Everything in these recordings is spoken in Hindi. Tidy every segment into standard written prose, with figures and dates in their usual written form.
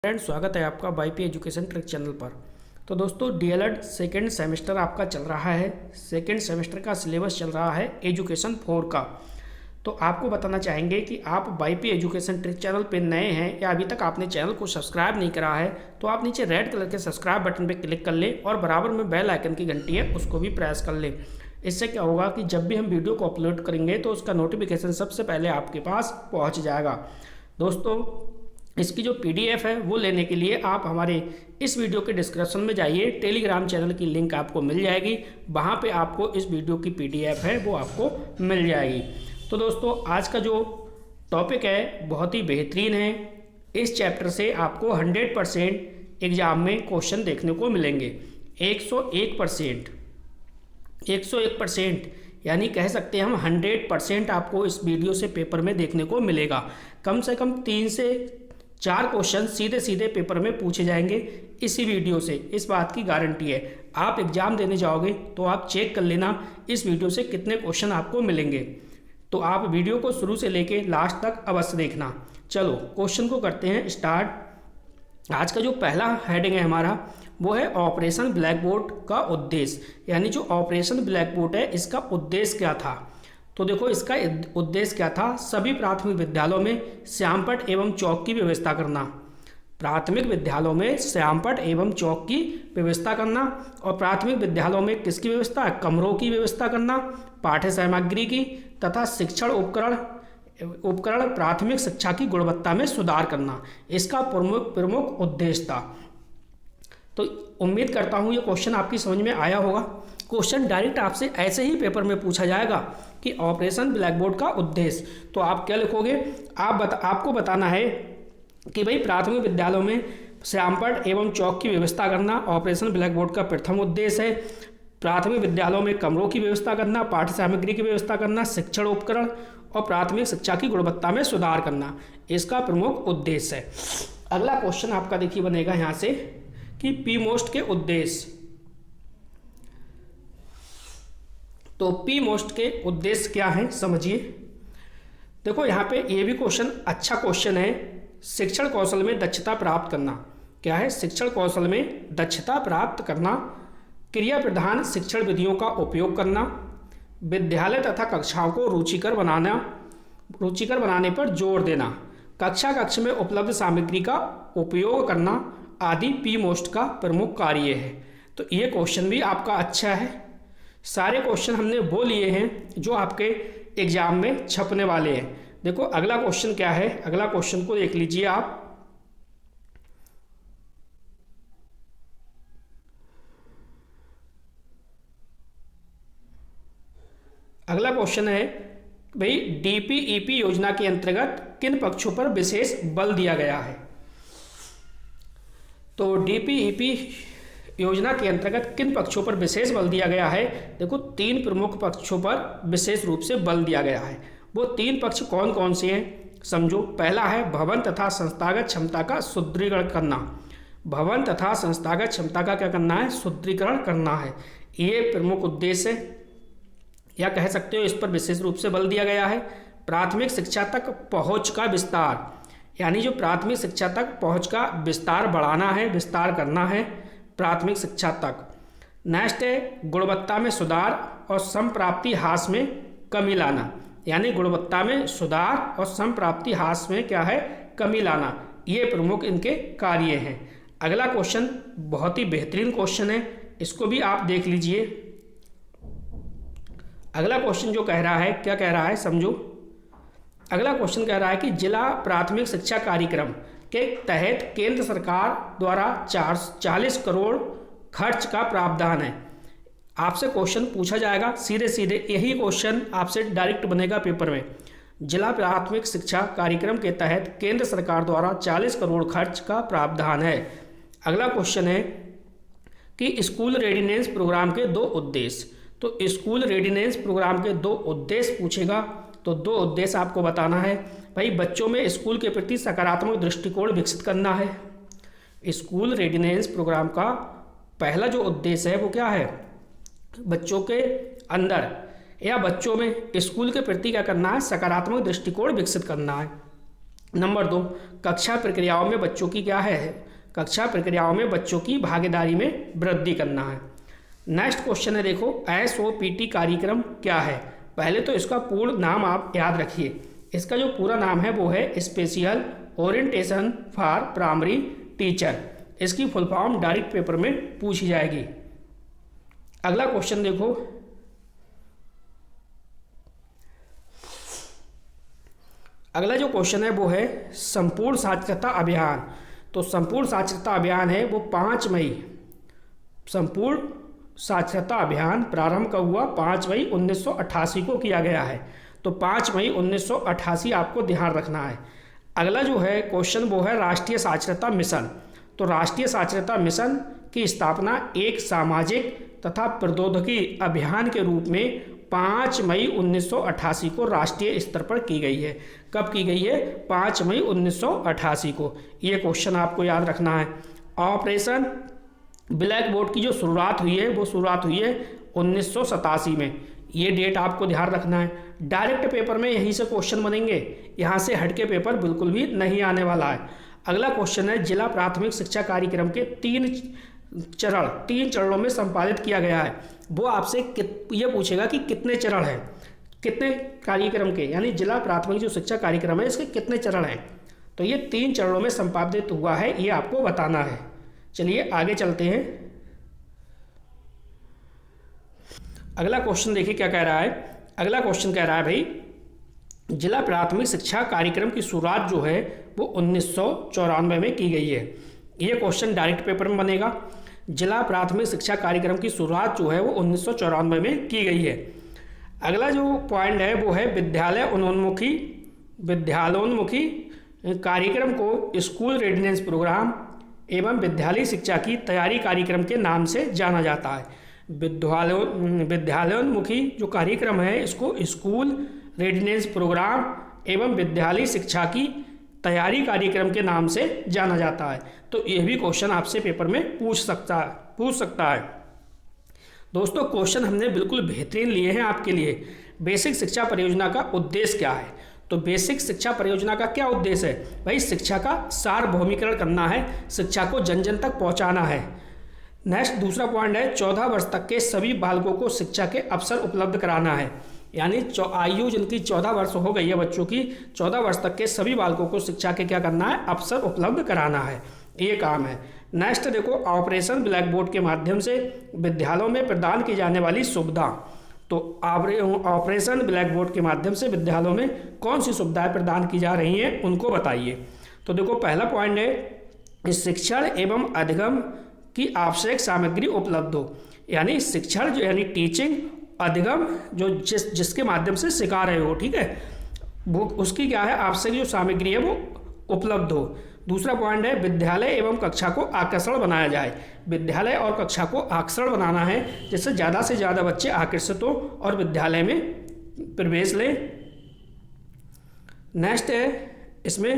फ्रेंड्स, स्वागत है आपका वाईपी एजुकेशन ट्रिक चैनल पर। तो दोस्तों, डीएलएड सेकेंड सेमेस्टर आपका चल रहा है। सेकेंड सेमेस्टर का सिलेबस चल रहा है एजुकेशन 4 का। तो आपको बताना चाहेंगे कि आप वाईपी एजुकेशन ट्रिक चैनल पे नए हैं या अभी तक आपने चैनल को सब्सक्राइब नहीं करा है, तो आप नीचे रेड कलर के सब्सक्राइब बटन पर क्लिक कर लें और बराबर में बेल आइकन की घंटी है उसको भी प्रेस कर लें। इससे क्या होगा कि जब भी हम वीडियो को अपलोड करेंगे तो उसका नोटिफिकेशन सबसे पहले आपके पास पहुँच जाएगा। दोस्तों, इसकी जो पीडीएफ है वो लेने के लिए आप हमारे इस वीडियो के डिस्क्रिप्शन में जाइए, टेलीग्राम चैनल की लिंक आपको मिल जाएगी। वहाँ पे आपको इस वीडियो की पीडीएफ है वो आपको मिल जाएगी। तो दोस्तों, आज का जो टॉपिक है बहुत ही बेहतरीन है। इस चैप्टर से आपको 100% एग्जाम में क्वेश्चन देखने को मिलेंगे। 101% यानी कह सकते हैं हम 100% आपको इस वीडियो से पेपर में देखने को मिलेगा। कम से कम 3 से 4 क्वेश्चन सीधे सीधे पेपर में पूछे जाएंगे इसी वीडियो से, इस बात की गारंटी है। आप एग्जाम देने जाओगे तो आप चेक कर लेना इस वीडियो से कितने क्वेश्चन आपको मिलेंगे। तो आप वीडियो को शुरू से लेके लास्ट तक अवश्य देखना। चलो क्वेश्चन को करते हैं स्टार्ट। आज का जो पहला हेडिंग है हमारा वो है ऑपरेशन ब्लैक बोर्ड का उद्देश्य। यानी जो ऑपरेशन ब्लैक बोर्ड है इसका उद्देश्य क्या था। तो देखो, इसका उद्देश्य क्या था। सभी प्राथमिक विद्यालयों में श्यामपट्ट एवं चौक की व्यवस्था करना। प्राथमिक विद्यालयों में श्यामपट्ट एवं चौक की व्यवस्था करना। और प्राथमिक विद्यालयों में किसकी व्यवस्था, कमरों की व्यवस्था करना, पाठ्य सामग्री की तथा शिक्षण उपकरण प्राथमिक शिक्षा की गुणवत्ता में सुधार करना, इसका प्रमुख उद्देश्य था। तो उम्मीद करता हूँ ये क्वेश्चन आपकी समझ में आया होगा। क्वेश्चन डायरेक्ट आपसे ऐसे ही पेपर में पूछा जाएगा कि ऑपरेशन ब्लैक बोर्ड का उद्देश्य। तो आप क्या लिखोगे, आपको बताना है कि भाई प्राथमिक विद्यालयों में श्यामपट्ट एवं चौक की व्यवस्था करना ऑपरेशन ब्लैक बोर्ड का प्रथम उद्देश्य है। प्राथमिक विद्यालयों में कमरों की व्यवस्था करना, पाठ्य सामग्री की व्यवस्था करना, शिक्षण उपकरण और प्राथमिक शिक्षा की गुणवत्ता में सुधार करना, इसका प्रमुख उद्देश्य है। अगला क्वेश्चन आपका देखिए बनेगा यहाँ से कि पी मोस्ट के उद्देश्य। तो पी मोस्ट के उद्देश्य क्या है समझिए। देखो, यहाँ पे ये भी क्वेश्चन अच्छा क्वेश्चन है। शिक्षण कौशल में दक्षता प्राप्त करना। क्या है, शिक्षण कौशल में दक्षता प्राप्त करना, क्रिया प्रधान शिक्षण विधियों का उपयोग करना, विद्यालय तथा कक्षाओं को रुचिकर बनाने पर जोर देना, कक्ष में उपलब्ध सामग्री का उपयोग करना आदि पी मोस्ट का प्रमुख कार्य है। तो ये क्वेश्चन भी आपका अच्छा है। सारे क्वेश्चन हमने वो लिए हैं जो आपके एग्जाम में छपने वाले हैं। देखो अगला क्वेश्चन क्या है, अगला क्वेश्चन को देख लीजिए आप। अगला क्वेश्चन है भाई, डीपीईपी योजना के अंतर्गत किन पक्षों पर विशेष बल दिया गया है। तो डीपीईपी योजना के अंतर्गत किन पक्षों पर विशेष बल दिया गया है। देखो, 3 प्रमुख पक्षों पर विशेष रूप से बल दिया गया है। वो 3 पक्ष कौन कौन से हैं समझो। पहला है भवन तथा संस्थागत क्षमता का सुदृढ़ीकरण करना। भवन तथा संस्थागत क्षमता का क्या करना है, सुदृढ़ीकरण करना है। ये प्रमुख उद्देश्य है या कह सकते हो इस पर विशेष रूप से बल दिया गया है। प्राथमिक शिक्षा तक पहुँच का विस्तार, यानी जो प्राथमिक शिक्षा तक पहुँच का विस्तार बढ़ाना है, विस्तार करना है प्राथमिक शिक्षा तक। नेक्स्ट है गुणवत्ता में सुधार और समप्राप्ति ह्रास में कमी लाना। यानी गुणवत्ता में सुधार और समप्राप्ति ह्रास में क्या है, कमी लाना। ये प्रमुख इनके कार्य हैं। अगला क्वेश्चन बहुत ही बेहतरीन क्वेश्चन है, इसको भी आप देख लीजिए। अगला क्वेश्चन जो कह रहा है, क्या कह रहा है समझो। अगला क्वेश्चन कह रहा है कि जिला प्राथमिक शिक्षा कार्यक्रम के तहत केंद्र सरकार द्वारा 40 करोड़ खर्च का प्रावधान है। आपसे क्वेश्चन पूछा जाएगा सीधे सीधे, यही क्वेश्चन आपसे डायरेक्ट बनेगा पेपर में। जिला प्राथमिक शिक्षा कार्यक्रम के तहत केंद्र सरकार द्वारा 40 करोड़ खर्च का प्रावधान है। अगला क्वेश्चन है कि स्कूल रेडीनेस प्रोग्राम के 2 उद्देश्य। तो स्कूल रेडीनेस प्रोग्राम के 2 उद्देश्य पूछेगा। तो 2 उद्देश्य आपको बताना है भाई। बच्चों में स्कूल के प्रति सकारात्मक दृष्टिकोण विकसित करना है। स्कूल रेडीनेस प्रोग्राम का पहला जो उद्देश्य है वो क्या है, बच्चों के अंदर या बच्चों में स्कूल के प्रति क्या करना है, सकारात्मक दृष्टिकोण विकसित करना है। नंबर 2, कक्षा प्रक्रियाओं में बच्चों की क्या है, कक्षा प्रक्रियाओं में बच्चों की भागीदारी में वृद्धि करना है। नेक्स्ट क्वेश्चन है, देखो SOPT कार्यक्रम क्या है। पहले तो इसका पूर्ण नाम आप याद रखिए। इसका जो पूरा नाम है वो है special orientation for primary teacher. इसकी फुल फॉर्म डायरेक्ट पेपर में पूछी जाएगी। अगला क्वेश्चन देखो, अगला जो क्वेश्चन है वो है संपूर्ण साक्षरता अभियान। तो संपूर्ण साक्षरता अभियान है वो 5 मई, संपूर्ण साक्षरता अभियान प्रारंभ कब हुआ, 5 मई 1988 को किया गया है। तो 5 मई 1988 आपको ध्यान रखना है। अगला जो है क्वेश्चन वो है राष्ट्रीय साक्षरता मिशन। तो राष्ट्रीय साक्षरता मिशन की स्थापना एक सामाजिक तथा प्रौद्योगिकी अभियान के रूप में 5 मई 1988 को राष्ट्रीय स्तर पर की गई है। कब की गई है, 5 मई 1988 को। ये क्वेश्चन आपको याद रखना है। ऑपरेशन ब्लैक बोर्ड की जो शुरुआत हुई है वो शुरुआत हुई है 1987 में। ये डेट आपको ध्यान रखना है। डायरेक्ट पेपर में यहीं से क्वेश्चन बनेंगे, यहाँ से हटके पेपर बिल्कुल भी नहीं आने वाला है। अगला क्वेश्चन है जिला प्राथमिक शिक्षा कार्यक्रम के 3 चरणों में संपादित किया गया है। वो आपसे ये पूछेगा कि कितने चरण हैं, कितने कार्यक्रम के, यानी जिला प्राथमिक जो शिक्षा कार्यक्रम है इसके कितने चरण हैं। तो ये 3 चरणों में संपादित हुआ है, ये आपको बताना है। चलिए आगे चलते हैं। अगला क्वेश्चन देखिए क्या कह रहा है। अगला क्वेश्चन कह रहा है भाई जिला प्राथमिक शिक्षा कार्यक्रम की शुरुआत जो है वो 1994 में की गई है। ये क्वेश्चन डायरेक्ट पेपर में बनेगा। जिला प्राथमिक शिक्षा कार्यक्रम की शुरुआत जो है वो 1994 में की गई है। अगला जो पॉइंट है वो है विद्यालयोन्मुखी कार्यक्रम को स्कूल रेडिनेस प्रोग्राम एवं विद्यालय शिक्षा की तैयारी कार्यक्रम के नाम से जाना जाता है। विद्यालयोन्मुखी जो कार्यक्रम है इसको स्कूल रेडिनेस प्रोग्राम एवं विद्यालय शिक्षा की तैयारी कार्यक्रम के नाम से जाना जाता है। तो यह भी क्वेश्चन आपसे पेपर में पूछ सकता है। दोस्तों क्वेश्चन हमने बिल्कुल बेहतरीन लिए हैं आपके लिए। बेसिक शिक्षा परियोजना का उद्देश्य क्या है। तो बेसिक शिक्षा परियोजना का क्या उद्देश्य है भाई, शिक्षा का सार्वभौमिकरण करना है, शिक्षा को जन जन तक पहुंचाना है। नेक्स्ट दूसरा पॉइंट है 14 वर्ष तक के सभी बालकों को शिक्षा के अवसर उपलब्ध कराना है। यानी आयु जिनकी 14 वर्ष हो गई है बच्चों की, 14 वर्ष तक के सभी बालकों को शिक्षा के क्या करना है, अवसर उपलब्ध कराना है, ये काम है। नेक्स्ट देखो ऑपरेशन ब्लैक बोर्ड के माध्यम से विद्यालयों में प्रदान की जाने वाली सुविधा। तो ऑपरेशन ब्लैक बोर्ड के माध्यम से विद्यालयों में कौन सी सुविधाएं प्रदान की जा रही हैं उनको बताइए। तो देखो पहला पॉइंट है शिक्षण एवं अधिगम की आवश्यक सामग्री उपलब्ध हो। यानी शिक्षण जो यानी टीचिंग, अधिगम जो जिसके माध्यम से सिखा रहे हो, ठीक है, वो उसकी क्या है आवश्यक जो सामग्री है वो उपलब्ध हो। दूसरा पॉइंट है विद्यालय एवं कक्षा को आकर्षण बनाया जाए। विद्यालय और कक्षा को आकर्षण बनाना है जिससे ज़्यादा से ज़्यादा बच्चे आकर्षित हो और विद्यालय में प्रवेश लें। नेक्स्ट है इसमें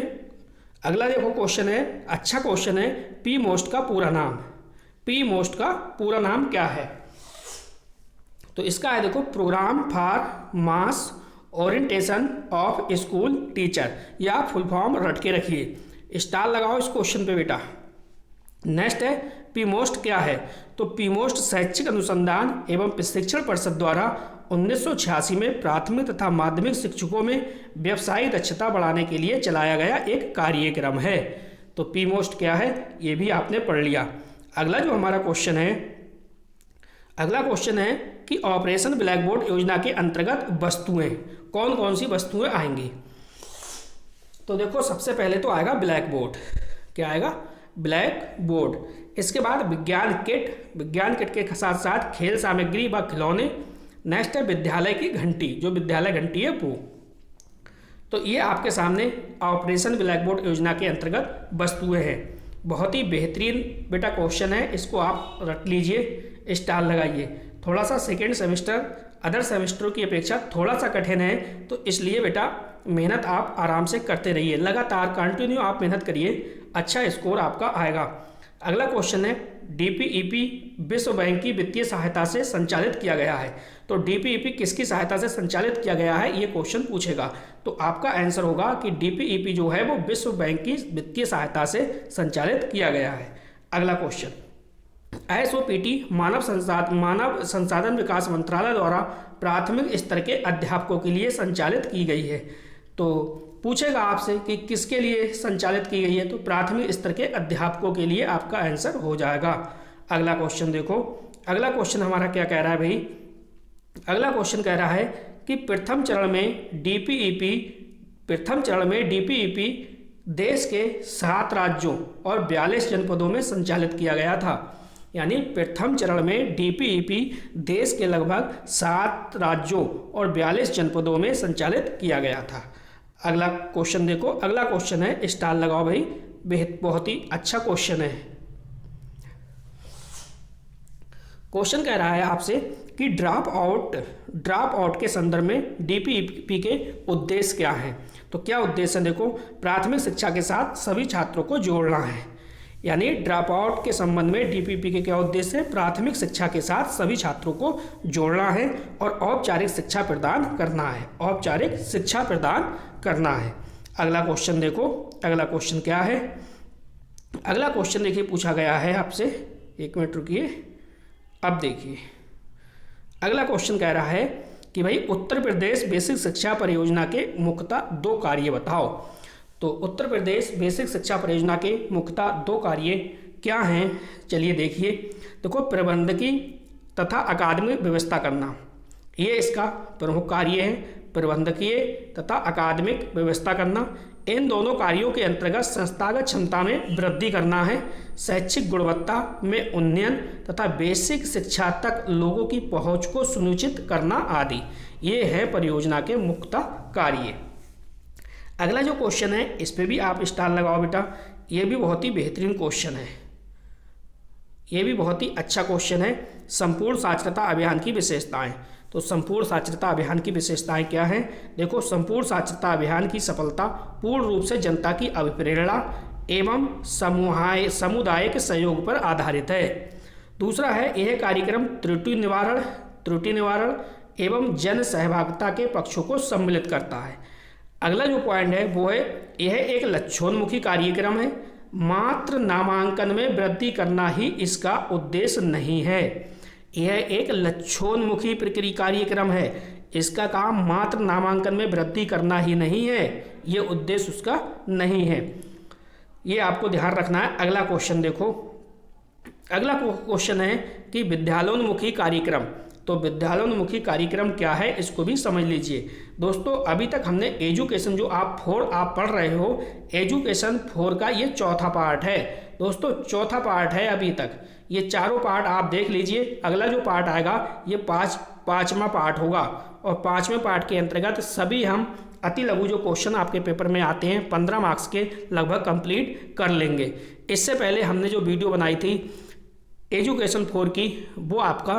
अगला देखो क्वेश्चन है, अच्छा क्वेश्चन है, पी मोस्ट का पूरा नाम। पी मोस्ट का पूरा नाम क्या है। तो इसका है देखो programme for mass orientation of school teacher, या फुल फॉर्म रट के रखिए, स्टार लगाओ इस क्वेश्चन पे बेटा। नेक्स्ट है पी मोस्ट क्या है। तो पी मोस्ट शैक्षिक अनुसंधान एवं प्रशिक्षण परिषद द्वारा 1986 में प्राथमिक तथा माध्यमिक शिक्षकों में व्यवसायिक दक्षता बढ़ाने के लिए चलाया गया एक कार्यक्रम है। तो पी मोस्ट क्या है ये भी आपने पढ़ लिया। अगला जो हमारा क्वेश्चन है, अगला क्वेश्चन है कि ऑपरेशन ब्लैक बोर्ड योजना के अंतर्गत वस्तुएं, कौन कौन सी वस्तुएं आएंगी। तो देखो सबसे पहले तो आएगा ब्लैक बोर्ड। क्या आएगा, ब्लैक बोर्ड। इसके बाद विज्ञान किट के साथ साथ खेल सामग्री व खिलौने। नेक्स्ट है विद्यालय की घंटी, जो विद्यालय घंटी है वो। तो ये आपके सामने ऑपरेशन ब्लैक बोर्ड योजना के अंतर्गत वस्तुएं हैं। बहुत ही बेहतरीन बेटा क्वेश्चन है, इसको आप रट लीजिए, स्टार लगाइए। थोड़ा सा सेकेंड सेमेस्टर अदर सेमेस्टरों की अपेक्षा थोड़ा सा कठिन है, तो इसलिए बेटा मेहनत आप आराम से करते रहिए, लगातार कंटिन्यू आप मेहनत करिए, अच्छा स्कोर आपका आएगा। अगला क्वेश्चन है डीपीईपी विश्व बैंक की वित्तीय सहायता से संचालित किया गया है। तो डीपीईपी किसकी सहायता से संचालित किया गया है, ये क्वेश्चन पूछेगा। तो आपका आंसर होगा कि डीपीईपी जो है वो विश्व बैंक की वित्तीय सहायता से संचालित किया गया है। अगला क्वेश्चन, एसओपीटी मानव संसाधन विकास मंत्रालय द्वारा प्राथमिक स्तर के अध्यापकों के लिए संचालित की गई है। तो पूछेगा आपसे कि किसके लिए संचालित की गई है, तो प्राथमिक स्तर के अध्यापकों के लिए आपका आंसर हो जाएगा। अगला क्वेश्चन देखो, अगला क्वेश्चन हमारा क्या कह रहा है भाई, अगला क्वेश्चन कह रहा है कि प्रथम चरण में डीपीईपी देश के 7 राज्यों और 42 जनपदों में संचालित किया गया था। यानी प्रथम चरण में डीपीईपी देश के लगभग 7 राज्यों और 42 जनपदों में संचालित किया गया था। अगला क्वेश्चन देखो, अगला क्वेश्चन है, स्टार लगाओ भाई, बहुत ही अच्छा क्वेश्चन है। क्वेश्चन कह रहा है आपसे कि ड्रॉप आउट के संदर्भ में डीपीईपी के उद्देश्य क्या हैं। तो क्या उद्देश्य है, देखो, प्राथमिक शिक्षा के साथ सभी छात्रों को जोड़ना है। यानी ड्रॉप आउट के संबंध में डीपीईपी के क्या उद्देश्य है, प्राथमिक शिक्षा के साथ सभी छात्रों को जोड़ना है और औपचारिक शिक्षा प्रदान करना है, औपचारिक शिक्षा प्रदान करना है। अगला क्वेश्चन देखो, अगला क्वेश्चन क्या है, अगला क्वेश्चन देखिए पूछा गया है आपसे, एक मिनट रुकिए, अब देखिए अगला क्वेश्चन कह रहा है कि भाई उत्तर प्रदेश बेसिक शिक्षा परियोजना के मुख्यतः 2 कार्य बताओ। तो उत्तर प्रदेश बेसिक शिक्षा परियोजना के मुख्यतः 2 कार्य क्या हैं, चलिए देखिए। देखो, प्रबंधकी तथा अकादमिक व्यवस्था करना, ये इसका प्रमुख कार्य है, प्रबंधकीय तथा अकादमिक व्यवस्था करना। इन दोनों कार्यों के अंतर्गत संस्थागत क्षमता में वृद्धि करना है, शैक्षिक गुणवत्ता में उन्नयन तथा बेसिक शिक्षा तक लोगों की पहुंच को सुनिश्चित करना आदि, ये है परियोजना के मुख्य कार्य। अगला जो क्वेश्चन है इस पे भी आप स्टार लगाओ बेटा, ये भी बहुत ही बेहतरीन क्वेश्चन है, ये भी बहुत ही अच्छा क्वेश्चन है। संपूर्ण साक्षरता अभियान की विशेषताएं। तो संपूर्ण साक्षरता अभियान की विशेषताएं क्या हैं, देखो, संपूर्ण साक्षरता अभियान की सफलता पूर्ण रूप से जनता की अभिप्रेरणा एवं समुदाय के सहयोग पर आधारित है। दूसरा है, यह कार्यक्रम त्रुटि निवारण एवं जन सहभागिता के पक्षों को सम्मिलित करता है। अगला जो पॉइंट है वो है, यह एक लक्ष्योन्मुखी कार्यक्रम है, मात्र नामांकन में वृद्धि करना ही इसका उद्देश्य नहीं है। यह एक लक्ष्योन्मुखी प्रक्रिया कार्यक्रम है, इसका काम मात्र नामांकन में वृद्धि करना ही नहीं है, ये उद्देश्य उसका नहीं है, ये आपको ध्यान रखना है। अगला क्वेश्चन देखो, अगला क्वेश्चन है कि विद्यालयोन्मुखी कार्यक्रम। तो विद्यालयोन्मुखी कार्यक्रम क्या है, इसको भी समझ लीजिए। दोस्तों, अभी तक हमने एजुकेशन जो आप पढ़ रहे हो, एजुकेशन 4 का ये चौथा पार्ट है। दोस्तों, चौथा पार्ट है अभी तक, ये चारों पार्ट आप देख लीजिए। अगला जो पार्ट आएगा ये पाँचवा पार्ट होगा, और 5वें पार्ट के अंतर्गत सभी हम अति लघु जो क्वेश्चन आपके पेपर में आते हैं 15 मार्क्स के लगभग कंप्लीट कर लेंगे। इससे पहले हमने जो वीडियो बनाई थी एजुकेशन 4 की, वो आपका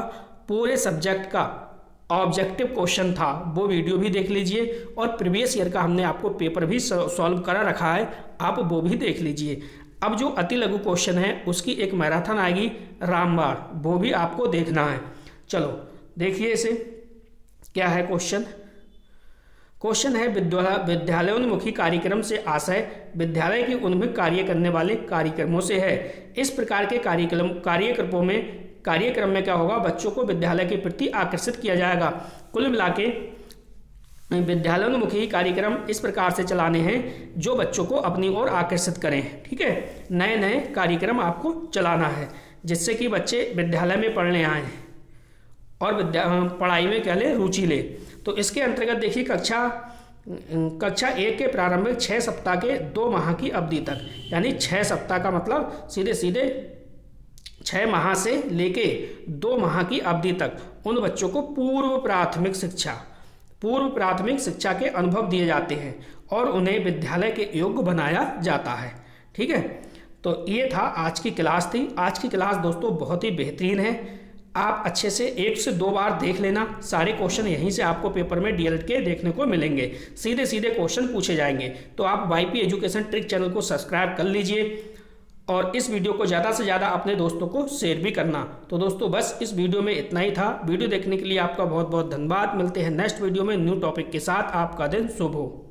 पूरे सब्जेक्ट का ऑब्जेक्टिव क्वेश्चन था, वो वीडियो भी देख लीजिए, और प्रीवियस ईयर का हमने आपको पेपर भी सॉल्व करा रखा है, आप वो भी देख लीजिए। अब जो अति लघु क्वेश्चन है उसकी एक मैराथन आएगी रामबाण, वो भी आपको देखना है। चलो देखिए इसे, क्या है क्वेश्चन। क्वेश्चन है, विद्यालयोन्मुखी कार्यक्रम से आशय विद्यालय की उन्मुख कार्य करने वाले कार्यक्रमों से है। इस प्रकार के कार्यक्रम में क्या होगा, बच्चों को विद्यालय के प्रति आकर्षित किया जाएगा। कुल मिला के विद्यालयोन्मुखी कार्यक्रम इस प्रकार से चलाने हैं जो बच्चों को अपनी ओर आकर्षित करें। ठीक है, नए नए कार्यक्रम आपको चलाना है जिससे कि बच्चे विद्यालय में पढ़ने आए और पढ़ाई में क्या ले, रुचि ले। तो इसके अंतर्गत देखिए, कक्षा 1 के प्रारंभिक 6 सप्ताह के 2 माह की अवधि तक, यानी 6 सप्ताह का मतलब सीधे 6 माह से लेके 2 माह की अवधि तक उन बच्चों को पूर्व प्राथमिक शिक्षा के अनुभव दिए जाते हैं और उन्हें विद्यालय के योग्य बनाया जाता है। ठीक है, तो ये था आज की क्लास थी। आज की क्लास दोस्तों बहुत ही बेहतरीन है, आप अच्छे से 1 से 2 बार देख लेना। सारे क्वेश्चन यहीं से आपको पेपर में डीएलएड के देखने को मिलेंगे, सीधे क्वेश्चन पूछे जाएंगे। तो आप वाईपी एजुकेशन ट्रिक चैनल को सब्सक्राइब कर लीजिए और इस वीडियो को ज़्यादा से ज़्यादा अपने दोस्तों को शेयर भी करना। तो दोस्तों बस इस वीडियो में इतना ही था। वीडियो देखने के लिए आपका बहुत बहुत धन्यवाद। मिलते हैं नेक्स्ट वीडियो में न्यू टॉपिक के साथ। आपका दिन शुभ हो।